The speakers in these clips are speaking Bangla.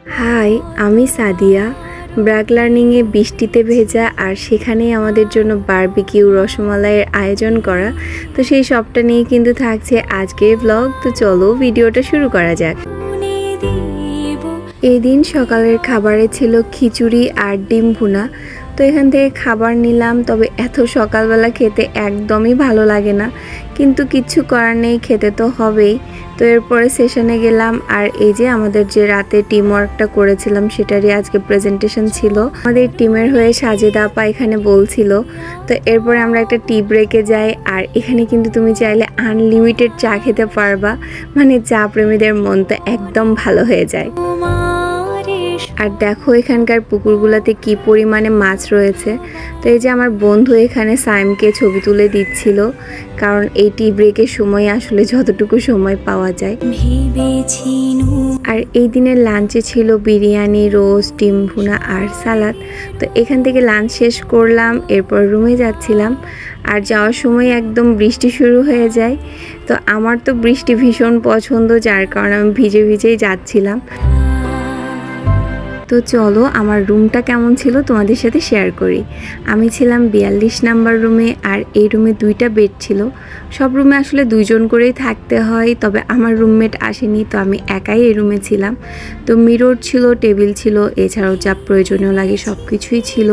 হাই, আমি সাদিয়া। ব্র্যাক লার্নিংয়ে বৃষ্টিতে ভেজা আর সেখানেই আমাদের জন্য বারবিকিউ রসমালাইয়ের আয়োজন করা। তো সেই সবটা নিয়ে কিন্তু থাকছে আজকের ব্লগ। তো চলো ভিডিওটা শুরু করা যাক। এই দিন সকালের খাবারে ছিল খিচুড়ি আর ডিম ভুনা। তো এখান থেকে খাবার নিলাম, তবে এত সকালবেলা খেতে একদমই ভালো লাগে না, কিন্তু কিচ্ছু করার নেই, খেতে তো হবেই। তো এরপরে সেশনে গেলাম, আর এই যে আমাদের যে রাতে টিম ওয়ার্কটা করেছিলাম সেটারই আজকে প্রেজেন্টেশন ছিল। আমাদের টিমের হয়ে সাজেদা আপা এখানে বলছিল। তো এরপরে আমরা একটা টি ব্রেকে যাই, আর এখানে কিন্তু তুমি চাইলে আনলিমিটেড চা খেতে পারবা, মানে চা প্রেমীদের মন তো একদম ভালো হয়ে যায়। আর দেখো এখানকার পুকুরগুলোতে কি পরিমাণে মাছ রয়েছে। তো এই যে আমার বন্ধু এখানে সাইমকে ছবি তুলে দিচ্ছিল, কারণ এই টি ব্রেকের সময় আসলে যতটুকু সময় পাওয়া যায়। আর এই দিনের লাঞ্চে ছিল বিরিয়ানি, রোস্ট, ডিম ভুনা আর সালাদ। তো এখান থেকে লাঞ্চ শেষ করলাম, এরপর রুমে যাচ্ছিলাম। আর যাওয়ার সময় একদম বৃষ্টি শুরু হয়ে যায়। তো আমার তো বৃষ্টি ভীষণ পছন্দ, যার কারণে আমি ভিজে ভিজেই যাচ্ছিলাম। তো চলো আমার রুমটা কেমন ছিল তোমাদের সাথে শেয়ার করি। আমি ছিলাম 42 নাম্বার রুমে, আর এই রুমে 2টা বেড ছিল। সব রুমে আসলে 2জন করেই থাকতে হয়, তবে আমার রুমমেট আসেনি, তো আমি একাই এই রুমে ছিলাম। তো মিরর ছিল, টেবিল ছিল, এছাড়াও যা প্রয়োজনীয় লাগে সব কিছুই ছিল।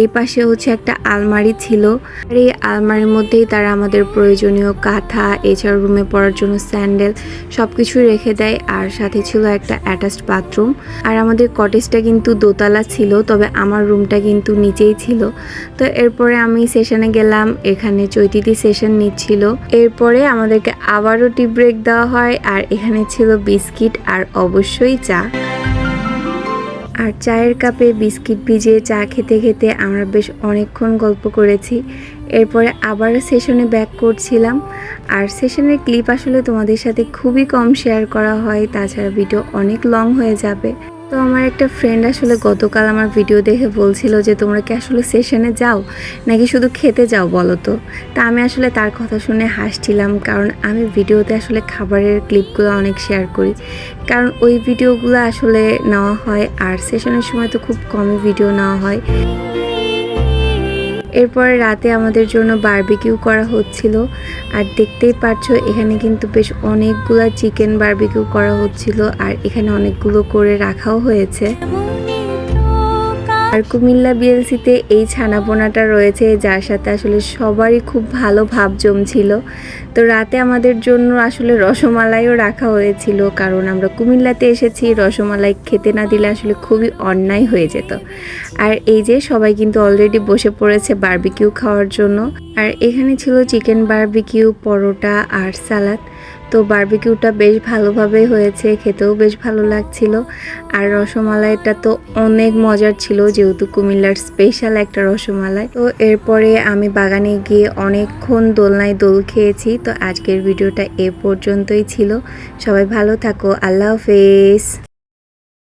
এই পাশে হচ্ছে একটা আলমারি ছিল, আর এই আলমারির মধ্যেই তারা আমাদের প্রয়োজনীয় কাঁথা, এছাড়াও রুমে পরার জন্য স্যান্ডেল সব কিছুই রেখে দেয়। আর সাথে ছিল একটা অ্যাটাচড বাথরুম। আর আমাদের কটেজটা কিন্তু দোতলা ছিল, তবে আমার রুমটা কিন্তু নিচেই ছিল। তো এরপরে আমি সেশনে গেলাম, এখানে চৈতিতি সেশন নিচ্ছিল। এরপরে আমাদেরকে আবারও টি ব্রেক দেওয়া হয়, আর এখানে ছিল বিস্কিট আর অবশ্যই চা। আর চায়ের কাপে বিস্কিট ভিজিয়ে চা খেতে খেতে আমরা বেশ অনেকক্ষণ গল্প করেছি। এরপরে আবার সেশনে ব্যাক করছিলাম। আর সেশনের ক্লিপ আসলে তোমাদের সাথে খুবই কম শেয়ার করা হয়, তাছাড়া ভিডিও অনেক লং হয়ে যাবে। তো আমার একটা ফ্রেন্ড আসলে গতকাল আমার ভিডিও দেখে বলছিল যে তোমরা কি আসলে সেশনে যাও নাকি শুধু খেতে যাও বলো তো। তা আমি আসলে তার কথা শুনে হাসছিলাম, কারণ আমি ভিডিওতে আসলে খাবারের ক্লিপগুলো অনেক শেয়ার করি, কারণ ওই ভিডিওগুলো আসলে নেওয়া হয়, আর সেশনের সময় তো খুব কমই ভিডিও নেওয়া হয়। এরপরে রাতে আমাদের জন্য বারবিকিউ করা হচ্ছিল, আর দেখতেই পারছো এখানে কিন্তু বেশ অনেকগুলো চিকেন বারবিকিউ করা হচ্ছিল, আর এখানে অনেকগুলো করে রাখাও হয়েছে। আর কুমিল্লা বিএলসিতে এই ছানাপোনাটা রয়েছে, যার সাথে আসলে সবারই খুব ভালো ভাব জমছিল। তো রাতে আমাদের জন্য আসলে রসমালাইও রাখা হয়েছিল, কারণ আমরা কুমিল্লাতে এসেছি, রসমালাই খেতে না দিলে আসলে খুবই অন্যায় হয়ে যেত। আর এই যে সবাই কিন্তু অলরেডি বসে পড়েছে বারবিকিউ খাওয়ার জন্য। আর এখানে ছিল চিকেন বারবিকিউ, পরোটা আর সালাদ। তো বারবিকিউটা বেশ ভালোভাবে হয়েছে, খেতেও বেশ ভালো লাগছিল। আর রসমালাইটা তো অনেক মজার ছিল, যেহেতু কুমিল্লার স্পেশাল একটা রসমালাই। তো এরপরে আমি বাগানে গিয়ে অনেকক্ষণ দোলনায় দোল খেয়েছি। তো আজকের ভিডিওটা এ পর্যন্তই ছিল। সবাই ভালো থাকো, আল্লাহ হাফেজ।